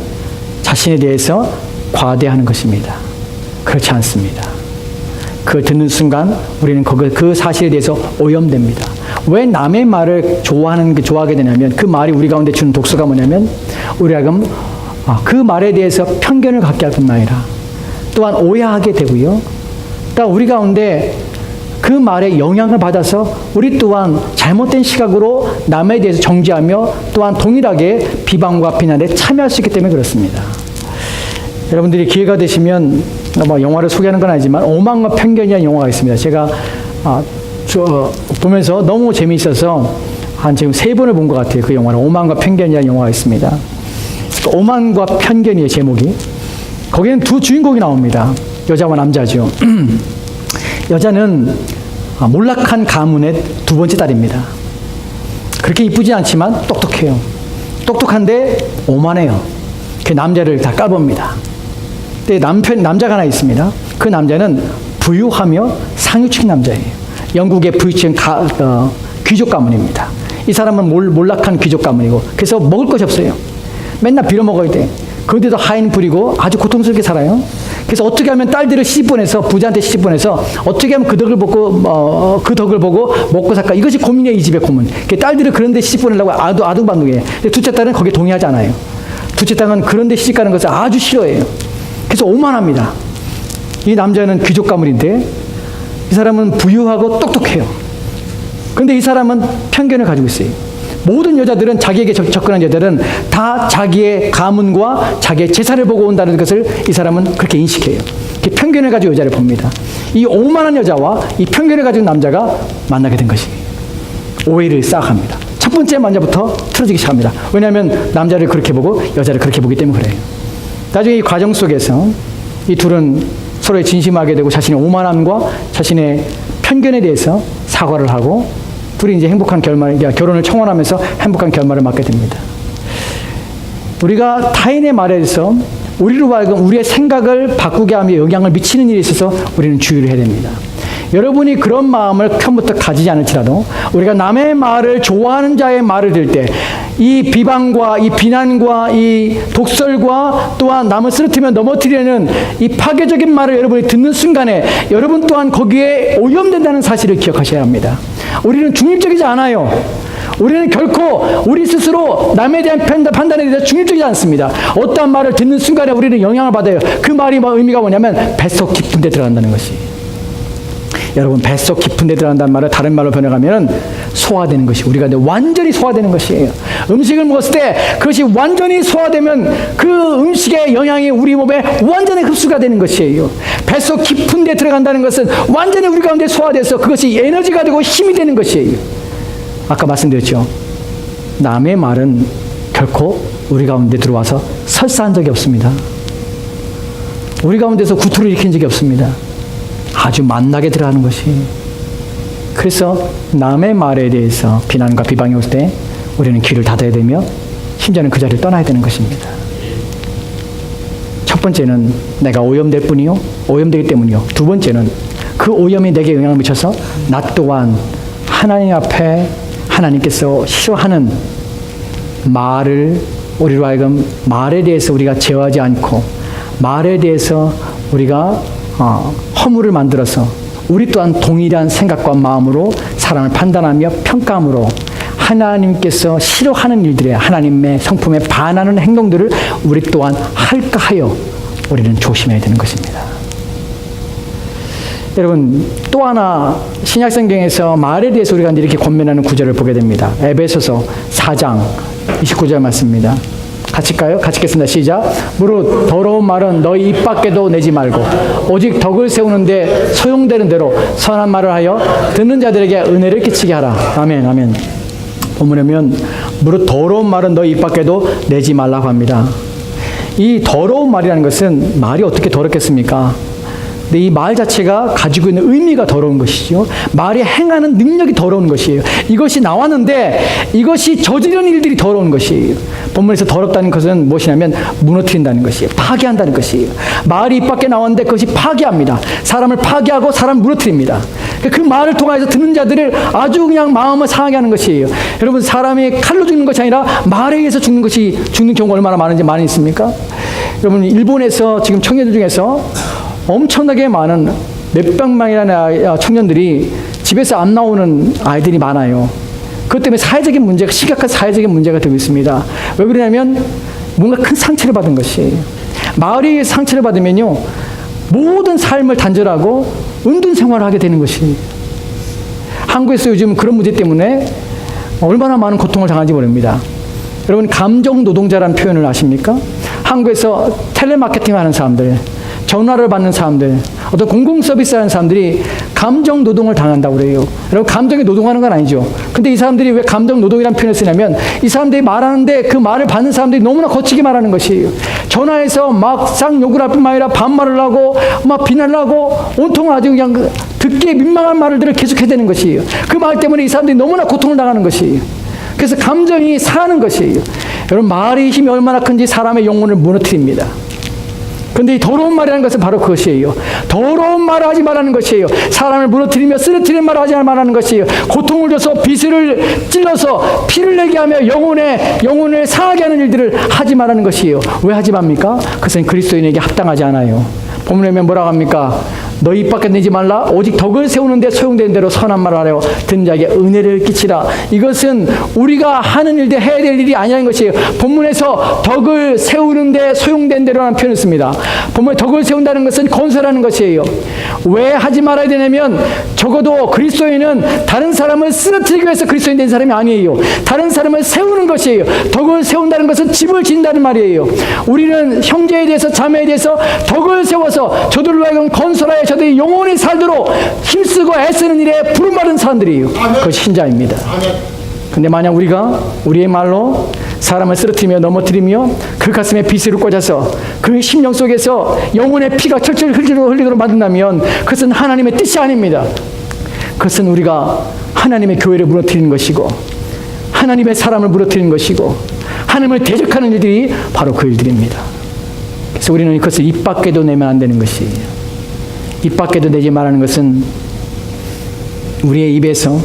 자신에 대해서 과대하는 것입니다. 그렇지 않습니다. 그걸 듣는 순간 우리는 그 사실에 대해서 오염됩니다. 왜 남의 말을 좋아하게 되냐면 그 말이 우리 가운데 주는 독소가 뭐냐면 우리가 그 말에 대해서 편견을 갖게 할 뿐만 아니라 또한 오해하게 되고요. 또 우리 가운데 그 말에 영향을 받아서 우리 또한 잘못된 시각으로 남에 대해서 정죄하며 또한 동일하게 비방과 비난에 참여할 수 있기 때문에 그렇습니다. 여러분들이 기회가 되시면 영화를 소개하는 건 아니지만 오만과 편견이라는 영화가 있습니다. 제가 보면서 너무 재미있어서 한 지금 3번을 본 것 같아요. 그 영화를. 오만과 편견이라는 영화가 있습니다. 오만과 편견이에요, 제목이. 거기는 두 주인공이 나옵니다. 여자와 남자죠. 여자는 몰락한 가문의 2번째 딸입니다. 그렇게 이쁘지 않지만 똑똑해요. 똑똑한데 오만해요. 그 남자를 다 까봅니다. 근데 남자가 하나 있습니다. 그 남자는 부유하며 상류층 남자예요. 영국의 부유층 귀족 가문입니다. 이 사람은 몰락한 귀족 가문이고 그래서 먹을 것이 없어요. 맨날 빌어먹어야 돼. 그런데도 하인 부리고 아주 고통스럽게 살아요. 그래서 어떻게 하면 딸들을 시집보내서 부자한테 시집보내서 어떻게 하면 그 덕을 보고 먹고 살까, 이것이 고민이에요. 이 집의 고민. 딸들을 그런 데 시집보내려고 아둥바둥해. 둘째 딸은 거기에 동의하지 않아요. 둘째 딸은 그런 데 시집가는 것을 아주 싫어해요. 그래서 오만합니다. 이 남자는 귀족 가문인데 이 사람은 부유하고 똑똑해요. 그런데 이 사람은 편견을 가지고 있어요. 모든 여자들은 자기에게 접근한 여자들은 다 자기의 가문과 자기의 재산을 보고 온다는 것을 이 사람은 그렇게 인식해요. 편견을 가지고 여자를 봅니다. 이 오만한 여자와 이 편견을 가지고 남자가 만나게 된 것이에요. 오해를 쌓아갑니다. 첫 번째 만자부터 틀어지기 시작합니다. 왜냐하면 남자를 그렇게 보고 여자를 그렇게 보기 때문에 그래요. 나중에 이 과정 속에서 이 둘은 서로에 진심하게 되고 자신의 오만함과 자신의 편견에 대해서 사과를 하고 둘이 이제 행복한 결혼을 청원하면서 행복한 결말을 맞게 됩니다. 우리가 타인의 말에 대해서 우리로 하여금 우리의 생각을 바꾸게 하며 영향을 미치는 일에 있어서 우리는 주의를 해야 됩니다. 여러분이 그런 마음을 처음부터 가지지 않을지라도 우리가 남의 말을 좋아하는 자의 말을 들을 때 이 비방과 이 비난과 이 독설과 또한 남을 쓰러뜨리며 넘어뜨리는 이 파괴적인 말을 여러분이 듣는 순간에 여러분 또한 거기에 오염된다는 사실을 기억하셔야 합니다. 우리는 중립적이지 않아요. 우리는 결코 우리 스스로 남에 대한 판단에 대해서 중립적이지 않습니다. 어떠한 말을 듣는 순간에 우리는 영향을 받아요. 그 말이 의미가 뭐냐면 뱃속 깊은 데 들어간다는 것이. 여러분, 뱃속 깊은 데 들어간다는 말을 다른 말로 변해가면 소화되는 것이 우리가 완전히 소화되는 것이에요. 음식을 먹었을 때 그것이 완전히 소화되면 그 음식의 영향이 우리 몸에 완전히 흡수가 되는 것이에요. 뱃속 깊은 데 들어간다는 것은 완전히 우리 가운데 소화돼서 그것이 에너지가 되고 힘이 되는 것이에요. 아까 말씀드렸죠. 남의 말은 결코 우리 가운데 들어와서 설사한 적이 없습니다. 우리 가운데서 구토를 일으킨 적이 없습니다. 아주 만나게 들어가는 것이. 그래서 남의 말에 대해서 비난과 비방이 올 때 우리는 귀를 닫아야 되며 심지어는 그 자리를 떠나야 되는 것입니다. 첫 번째는 내가 오염되기 때문이요. 두 번째는 그 오염이 내게 영향을 미쳐서 나 또한 하나님 앞에 하나님께서 싫어하는 말을 우리로 하여금 말에 대해서 우리가 제어하지 않고 말에 대해서 우리가 허물을 만들어서 우리 또한 동일한 생각과 마음으로 사람을 판단하며 평가함으로 하나님께서 싫어하는 일들에 하나님의 성품에 반하는 행동들을 우리 또한 할까 하여 우리는 조심해야 되는 것입니다. 여러분, 또 하나 신약성경에서 말에 대해서 우리가 이렇게 권면하는 구절을 보게 됩니다. 에베소서 4장 29절 말씀입니다. 같이 읽까요? 같이 읽겠습니다. 시작. 무릇 더러운 말은 너희 입 밖에도 내지 말고 오직 덕을 세우는데 소용되는 대로 선한 말을 하여 듣는 자들에게 은혜를 끼치게 하라. 아멘, 아멘. 본문에 보면 무릇 더러운 말은 너희 입 밖에도 내지 말라고 합니다. 이 더러운 말이라는 것은 말이 어떻게 더럽겠습니까? 근데 이 말 자체가 가지고 있는 의미가 더러운 것이죠. 말이 행하는 능력이 더러운 것이에요. 이것이 나왔는데 이것이 저지른 일들이 더러운 것이에요. 본문에서 더럽다는 것은 무엇이냐면 무너뜨린다는 것이에요. 파괴한다는 것이에요. 말이 입 밖에 나왔는데 그것이 파괴합니다. 사람을 파괴하고 사람을 무너뜨립니다. 그 말을 통해서 듣는 자들을 아주 그냥 마음을 상하게 하는 것이에요. 여러분, 사람이 칼로 죽는 것이 아니라 말에 의해서 죽는 경우가 얼마나 많이 있습니까? 여러분, 일본에서 지금 청년들 중에서 엄청나게 많은 몇백 명이라는 청년들이 집에서 안 나오는 아이들이 많아요. 그것 때문에 심각한 사회적인 문제가 되고 있습니다. 왜 그러냐면 뭔가 큰 상처를 받은 것이에요. 마을에 상처를 받으면요, 모든 삶을 단절하고 은둔 생활을 하게 되는 것이에요. 한국에서 요즘 그런 문제 때문에 얼마나 많은 고통을 당하는지 모릅니다. 여러분, 감정 노동자라는 표현을 아십니까? 한국에서 텔레마케팅 하는 사람들, 전화를 받는 사람들, 어떤 공공 서비스 하는 사람들이 감정 노동을 당한다고 그래요. 여러분, 감정에 노동하는 건 아니죠. 근데 이 사람들이 왜 감정 노동이라는 표현을 쓰냐면 이 사람들이 말하는데 그 말을 받는 사람들이 너무나 거치게 말하는 것이에요. 전화해서 막 쌍욕을 할 뿐만 아니라 반말을 하고 막 비난을 하고 온통 아주 그냥 듣기에 민망한 말들을 계속 해야 되는 것이에요. 그 말 때문에 이 사람들이 너무나 고통을 당하는 것이에요. 그래서 감정이 상하는 것이에요. 여러분, 말의 힘이 얼마나 큰지 사람의 영혼을 무너뜨립니다. 그런데 이 더러운 말이라는 것은 바로 그것이에요. 더러운 말을 하지 말라는 것이에요. 사람을 무너뜨리며 쓰러뜨리는 말을 하지 말라는 것이에요. 고통을 줘서 비수를 찔러서 피를 내게 하며 영혼을 상하게 하는 일들을 하지 말라는 것이에요. 왜 하지 맙니까? 그것은 그리스도인에게 합당하지 않아요. 본문에 보면 뭐라고 합니까? 너희 입 밖에 내지 말라. 오직 덕을 세우는데 소용되는 대로 선한 말을 하려 듣는 자에게 은혜를 끼치라. 이것은 우리가 하는 일들, 해야 될 일이 아니라는 것이에요. 본문에서 덕을 세우는데 소용된 대로라는 표현을 씁니다. 본문에 덕을 세운다는 것은 건설하는 것이에요. 왜 하지 말아야 되냐면 적어도 그리스도인은 다른 사람을 쓰러뜨리기 위해서 그리스도인 된 사람이 아니에요. 다른 사람을 세우는 것이에요. 덕을 세운다는 것은 집을 짓는다는 말이에요. 우리는 형제에 대해서 자매에 대해서 덕을 세워서 저들로 하여금 건설하여 저들이 영원히 살도록 힘쓰고 애쓰는 일에 부름받은 사람들이에요. 그것이 신자입니다. 근데 만약 우리가 우리의 말로 사람을 쓰러뜨리며 넘어뜨리며 그 가슴에 비수를 꽂아서 그 심령 속에서 영혼의 피가 철철 흘리도록 만든다면 그것은 하나님의 뜻이 아닙니다. 그것은 우리가 하나님의 교회를 무너뜨리는 것이고 하나님의 사람을 무너뜨리는 것이고 하나님을 대적하는 일들이 바로 그 일들입니다. 그래서 우리는 그것을 입 밖에도 내면 안 되는 것이에요. 입 밖에도 내지 말라는 것은 우리의 입에서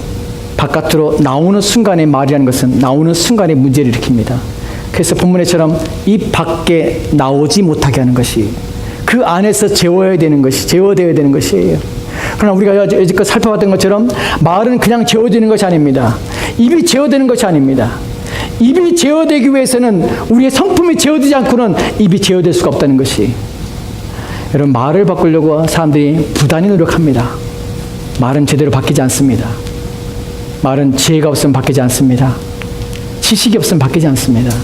바깥으로 나오는 순간의 말이라는 것은 나오는 순간에 문제를 일으킵니다. 그래서 본문에처럼 입 밖에 나오지 못하게 하는 것이 그 안에서 제어되어야 되는 것이에요. 그러나 우리가 여지껏 살펴봤던 것처럼 말은 그냥 제어되는 것이 아닙니다. 입이 제어되는 것이 아닙니다. 입이 제어되기 위해서는 우리의 성품이 제어되지 않고는 입이 제어될 수가 없다는 것이. 여러분, 말을 바꾸려고 사람들이 부단히 노력합니다. 말은 제대로 바뀌지 않습니다. 말은 지혜가 없으면 바뀌지 않습니다. 지식이 없으면 바뀌지 않습니다.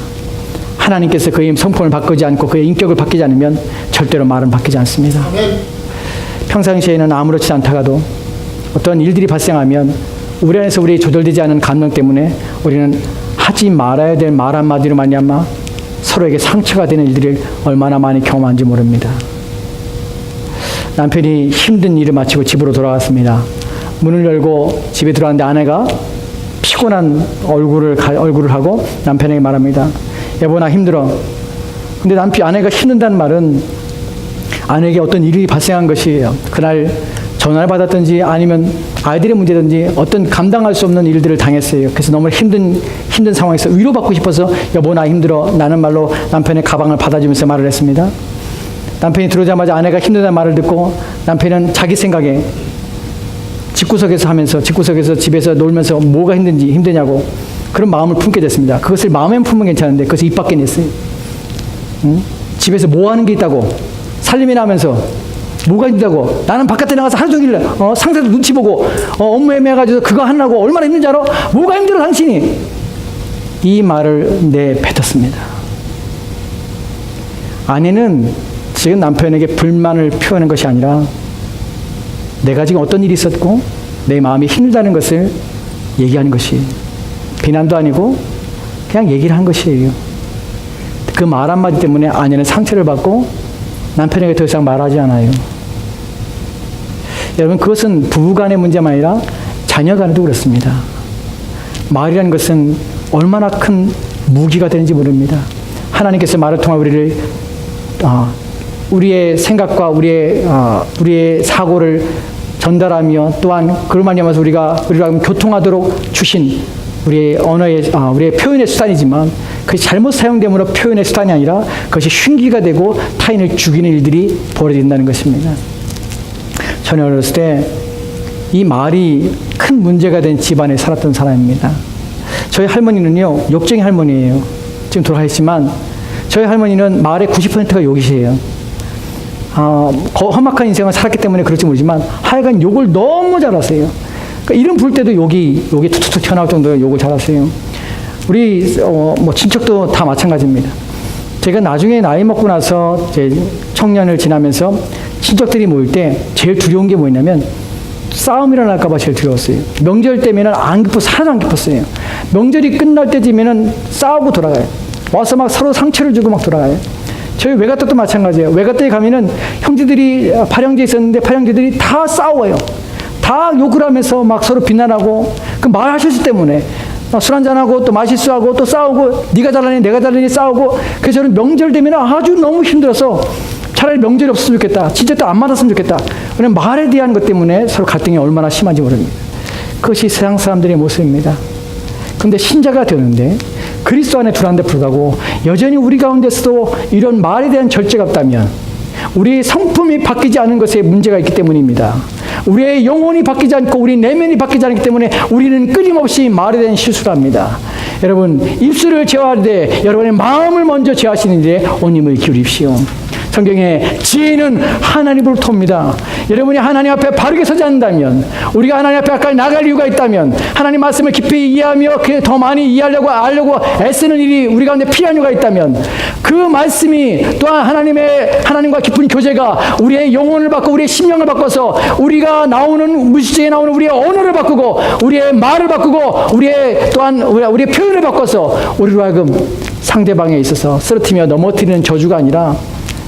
하나님께서 그의 성품을 바꾸지 않고 그의 인격을 바뀌지 않으면 절대로 말은 바뀌지 않습니다. 평상시에는 아무렇지 않다가도 어떤 일들이 발생하면 우리 안에서 우리 조절되지 않은 감정 때문에 우리는 하지 말아야 될 말 한마디로 말미암아 서로에게 상처가 되는 일들을 얼마나 많이 경험한지 모릅니다. 남편이 힘든 일을 마치고 집으로 돌아왔습니다. 문을 열고 집에 들어왔는데 아내가 피곤한 얼굴을 하고 남편에게 말합니다. 여보, 나 힘들어. 근데 아내가 힘든다는 말은 아내에게 어떤 일이 발생한 것이에요. 그날 전화를 받았든지 아니면 아이들의 문제든지 어떤 감당할 수 없는 일들을 당했어요. 그래서 너무 힘든 상황에서 위로받고 싶어서 여보 나 힘들어 나는 말로 남편의 가방을 받아주면서 말을 했습니다. 남편이 들어오자마자 아내가 힘들다는 말을 듣고 남편은 자기 생각에 집구석에서 집에서 놀면서 뭐가 힘드냐고 그런 마음을 품게 됐습니다. 그것을 마음에 품으면 괜찮은데 그것을 입 밖에 냈어요. 집에서 뭐 하는 게 있다고 살림이나 하면서 뭐가 있다고 나는 바깥에 나가서 하루 종일 상사도 눈치 보고 업무 애매해가지고 그거 하려고 얼마나 힘든지 알아? 뭐가 힘들어 당신이? 이 말을 내뱉었습니다. 아내는 지금 남편에게 불만을 표하는 것이 아니라 내가 지금 어떤 일이 있었고 내 마음이 힘들다는 것을 얘기하는 것이 비난도 아니고 그냥 얘기를 한 것이에요. 그 말 한마디 때문에 아내는 상처를 받고 남편에게 더 이상 말하지 않아요. 여러분 그것은 부부간의 문제만 아니라 자녀간에도 그렇습니다. 말이라는 것은 얼마나 큰 무기가 되는지 모릅니다. 하나님께서 말을 통해 우리의 생각과 우리의 사고를 전달하며 또한 그로 말미암아서 우리가 교통하도록 주신 우리의 언어의 우리의 표현의 수단이지만 그것이 잘못 사용됨으로 표현의 수단이 아니라 그것이 흉기가 되고 타인을 죽이는 일들이 벌어진다는 것입니다. 저는 어렸을 때 이 말이 큰 문제가 된 집안에 살았던 사람입니다. 저희 할머니는요 욕쟁이 할머니예요. 지금 돌아가셨지만 저희 할머니는 말의 90%가 욕이세요. 험악한 인생을 살았기 때문에 그럴지 모르지만 하여간 욕을 너무 잘하세요. 그러니까 이름 부를 때도 욕이 툭툭툭 튀어나올 정도로 욕을 잘하세요. 우리 친척도 다 마찬가지입니다. 제가 나중에 나이 먹고 나서 이제 청년을 지나면서 친척들이 모일 때 제일 두려운 게 뭐냐면 싸움이 일어날까 봐 제일 두려웠어요. 명절 때면은 하나도 안 기뻤어요. 명절이 끝날 때쯤에는 싸우고 돌아가요. 와서 막 서로 상처를 주고 막 돌아가요. 저희 외갓집도 마찬가지예요. 외갓집에 가면은 형제들이 발형제 있었는데 발형제들이 다 싸워요. 다 욕을 하면서 막 서로 비난하고 그 말하셨을 때문에 술 한잔하고 또 말실수하고 또 싸우고 네가 잘나니 내가 잘나니 싸우고 그래서 저는 명절 되면 아주 너무 힘들어서 차라리 명절이 없었으면 좋겠다. 진짜 또 안 만났으면 좋겠다. 왜냐면 말에 대한 것 때문에 서로 갈등이 얼마나 심한지 모릅니다. 그것이 세상 사람들의 모습입니다. 그런데 신자가 되는데 그리스도 안에 들어왔는데 불구하고 여전히 우리 가운데서도 이런 말에 대한 절제가 없다면 우리의 성품이 바뀌지 않은 것에 문제가 있기 때문입니다. 우리의 영혼이 바뀌지 않고 우리 내면이 바뀌지 않기 때문에 우리는 끊임없이 말에 대한 실수를 합니다. 여러분 입술을 제어하되 여러분의 마음을 먼저 제어하시는 일에 온 힘을 기울이십시오. 성경에 지혜는 하나님으로부터 옵니다. 여러분이 하나님 앞에 바르게 서지 않는다면 우리가 하나님 앞에 가까이 나갈 이유가 있다면 하나님 말씀을 깊이 이해하며 더 많이 이해하려고 알려고 애쓰는 일이 우리 가운데 필요한 이유가 있다면 그 말씀이 또한 하나님과 깊은 교제가 우리의 영혼을 바꾸고 우리의 심령을 바꿔서 우리가 나오는 무시적에 나오는 우리의 언어를 바꾸고 우리의 말을 바꾸고 우리의 표현을 바꿔서 우리로 하여금 상대방에 있어서 쓰러뜨리며 넘어뜨리는 저주가 아니라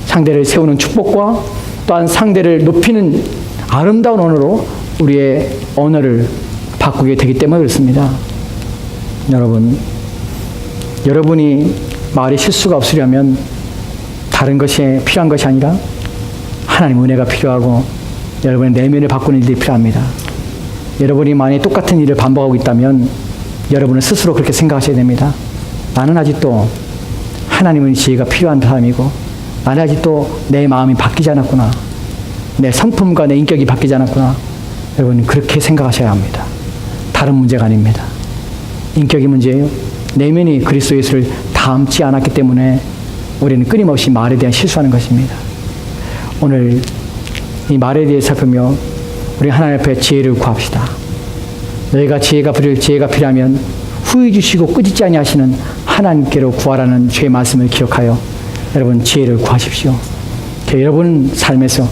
상대를 세우는 축복과 또한 상대를 높이는 아름다운 언어로 우리의 언어를 바꾸게 되기 때문에 그렇습니다. 여러분이 말에 실수가 없으려면 다른 것이 필요한 것이 아니라 하나님 은혜가 필요하고 여러분의 내면을 바꾸는 일이 필요합니다. 여러분이 만약 똑같은 일을 반복하고 있다면 여러분은 스스로 그렇게 생각하셔야 됩니다. 나는 아직도 하나님의 지혜가 필요한 사람이고 나는 아직도 내 마음이 바뀌지 않았구나. 내 성품과 내 인격이 바뀌지 않았구나. 여러분 그렇게 생각하셔야 합니다. 다른 문제가 아닙니다. 인격이 문제예요. 내면이 그리스도 예수를 닮지 않았기 때문에 우리는 끊임없이 말에 대한 실수하는 것입니다. 오늘 이 말에 대해 살펴며 우리 하나님 앞에 지혜를 구합시다. 너희가 지혜가 필요하면 후히 주시고 꾸짖지 아니하시는 하나님께로 구하라는 주의 말씀을 기억하여 여러분 지혜를 구하십시오. 여러분 삶에서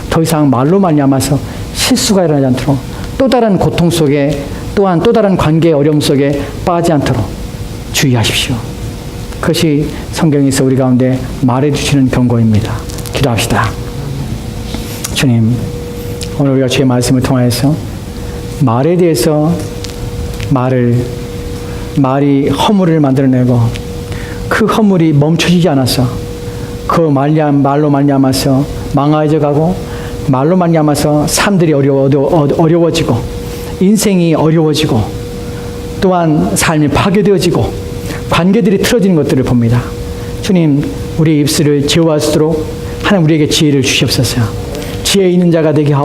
더 이상 말로 말미암아서 실수가 일어나지 않도록 또 다른 고통 속에 또한 또 다른 관계의 어려움 속에 빠지지 않도록 주의하십시오. 그것이 성경에서 우리 가운데 말해주시는 경고입니다. 기도합시다. 주님, 오늘 우리가 주의 말씀을 통하여서 말에 대해서 말이 허물을 만들어내고 그 허물이 멈춰지지 않아서 그 말로 말미암아서 망가져 가고 말로 말미암아서 삶들이 어려워지고 인생이 어려워지고 또한 삶이 파괴되어지고 관계들이 틀어지는 것들을 봅니다. 주님, 우리의 입술을 지혜할 수 있도록 하나님 우리에게 지혜를 주시옵소서. 지혜 있는 자가 되게 하옵소서.